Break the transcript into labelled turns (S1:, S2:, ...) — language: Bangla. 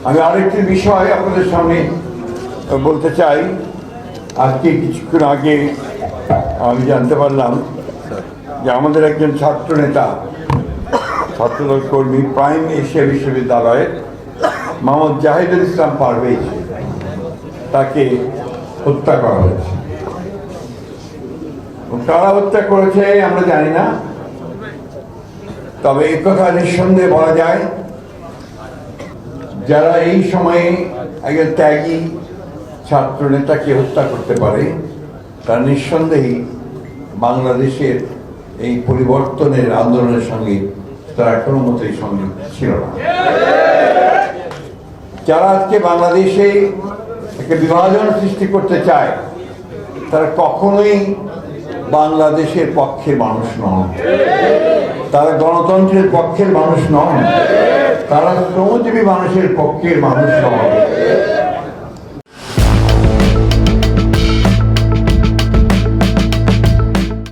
S1: আমি আরেকটি বিষয় আপনাদের সামনে বলতে চাই। আজকে কিছুক্ষণ আগে আমি জানতে পারলাম যে আমাদের একজন ছাত্র নেতা, ছাত্রদল কর্মী, প্রাইম এশিয়া বিশ্ববিদ্যালয়ের মোহাম্মদ জাহিদুল ইসলাম পারভেজ, তাকে হত্যা করা হয়েছে। কারা হত্যা করেছে আমরা জানি না, তবে এই কথা নিঃসন্দেহে বলা যায় যারা এই সময়ে একজন ত্যাগী ছাত্র নেতাকে হত্যা করতে পারে তারা নিঃসন্দেহেই বাংলাদেশের এই পরিবর্তনের আন্দোলনের সঙ্গে তারা কোনো মতেই সংযুক্ত ছিল না। যারা আজকে বাংলাদেশে একটা বিভাজন সৃষ্টি করতে চায় তারা কখনোই বাংলাদেশের পক্ষের মানুষ নন, তারা গণতন্ত্রের পক্ষের মানুষ নন, তারা শ্রমজীবী মানুষের পক্ষের মানুষ নন।